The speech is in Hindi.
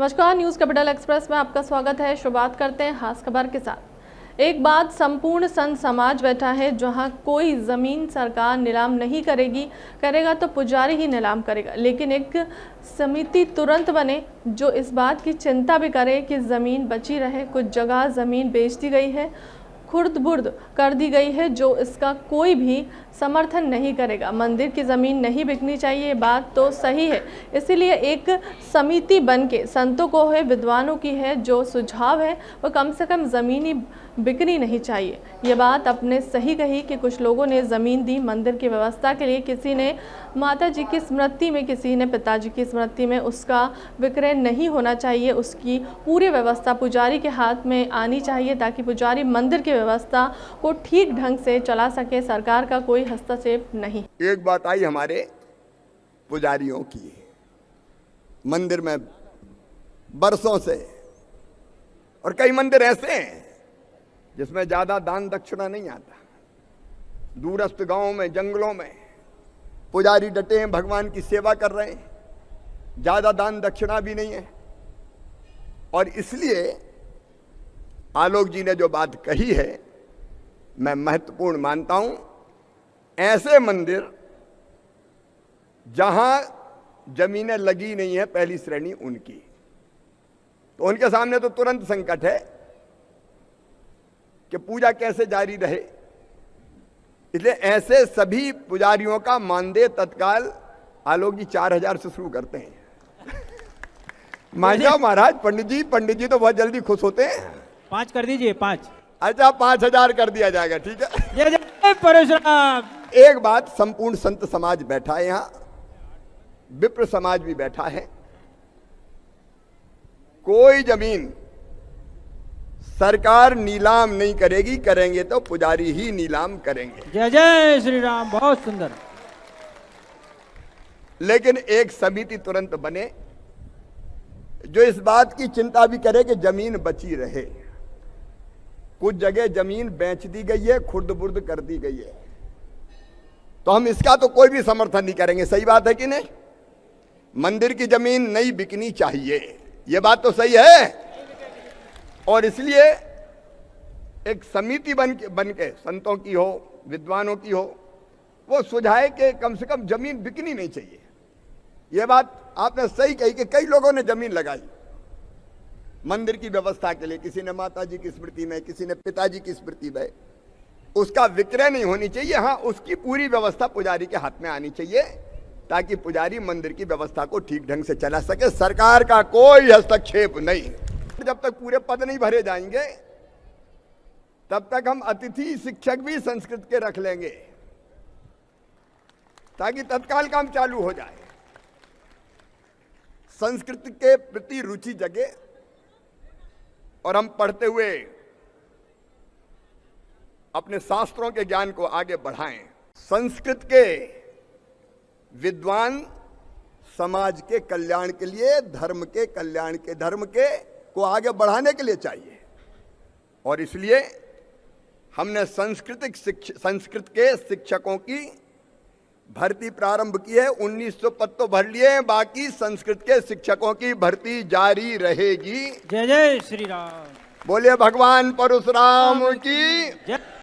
नमस्कार, न्यूज़ कैपिटल एक्सप्रेस में आपका स्वागत है। शुरुआत करते हैं खास खबर के साथ। एक बात संपूर्ण संत समाज बैठा है, जहां कोई ज़मीन सरकार नीलाम नहीं करेगा तो पुजारी ही नीलाम करेगा। लेकिन एक समिति तुरंत बने जो इस बात की चिंता भी करे कि ज़मीन बची रहे। कुछ जगह ज़मीन बेच दी गई है, खुर्द-बुर्द कर दी गई है, जो इसका कोई भी समर्थन नहीं करेगा। मंदिर की ज़मीन नहीं बिकनी चाहिए, ये बात तो सही है। इसीलिए एक समिति बन के संतों को है, विद्वानों की है, जो सुझाव है वो कम से कम ज़मीनी बिकनी नहीं चाहिए। ये बात आपने सही कही कि कुछ लोगों ने ज़मीन दी मंदिर की व्यवस्था के लिए। किसी ने माता जी की स्मृति में, किसी ने पिताजी की स्मृति में। उसका विक्रय नहीं होना चाहिए। उसकी पूरी व्यवस्था पुजारी के हाथ में आनी चाहिए, ताकि पुजारी मंदिर की व्यवस्था को ठीक ढंग से चला सके। सरकार का कोई हस्तक्षेप नहीं। एक बात आई हमारे पुजारियों की, मंदिर में बरसों से, और कई मंदिर ऐसे हैं जिसमें ज्यादा दान दक्षिणा नहीं आता। दूरस्थ गांवों में, जंगलों में पुजारी डटे हैं, भगवान की सेवा कर रहे हैं, ज्यादा दान दक्षिणा भी नहीं है। और इसलिए आलोक जी ने जो बात कही है मैं महत्वपूर्ण मानता हूं। ऐसे मंदिर जहां जमीनें लगी नहीं है, पहली श्रेणी उनकी, तो उनके सामने तो तुरंत संकट है कि पूजा कैसे जारी रहे। इसलिए ऐसे सभी पुजारियों का मानदेय तत्काल आलोक जी 4,000 से शुरू करते हैं। महाराज पंडित जी तो बहुत जल्दी खुश होते हैं। 5 कर दीजिए, 5। अच्छा, 5,000 कर दिया जाएगा, ठीक है। जय जय परशुराम। एक बात, संपूर्ण संत समाज बैठा है यहां, विप्र समाज भी बैठा है। कोई जमीन सरकार नीलाम नहीं करेगी, करेंगे तो पुजारी ही नीलाम करेंगे। जय जय श्री राम, बहुत सुंदर। लेकिन एक समिति तुरंत बने जो इस बात की चिंता भी करे कि जमीन बची रहे। कुछ जगह जमीन बेच दी गई है, खुर्द-बुर्द कर दी गई है, तो हम इसका तो कोई भी समर्थन नहीं करेंगे। सही बात है कि नहीं? मंदिर की जमीन नहीं बिकनी चाहिए, यह बात तो सही है। और इसलिए एक समिति बन के संतों की हो, विद्वानों की हो, वो सुझाए कि कम से कम जमीन बिकनी नहीं चाहिए। यह बात आपने सही कही कि कई लोगों ने जमीन लगाई मंदिर की व्यवस्था के लिए। किसी ने माता जी की स्मृति में, किसी ने पिताजी की स्मृति में। उसका विक्रय नहीं होनी चाहिए। हाँ, उसकी पूरी व्यवस्था पुजारी के हाथ में आनी चाहिए, ताकि पुजारी मंदिर की व्यवस्था को ठीक ढंग से चला सके। सरकार का कोई हस्तक्षेप नहीं। जब तक पूरे पद नहीं भरे जाएंगे तब तक हम अतिथि शिक्षक भी संस्कृत के रख लेंगे, ताकि तत्काल काम चालू हो जाए। संस्कृत के प्रति रुचि जगे और हम पढ़ते हुए अपने शास्त्रों के ज्ञान को आगे बढ़ाएं। संस्कृत के विद्वान समाज के कल्याण के लिए, धर्म के कल्याण के, धर्म के को आगे बढ़ाने के लिए चाहिए। और इसलिए हमने संस्कृत के शिक्षकों की भर्ती प्रारंभ की है। 1900 पद तो भर लिए हैं, बाकी संस्कृत के शिक्षकों की भर्ती जारी रहेगी। जय जय श्री राम। बोलिए भगवान परशुराम की जय।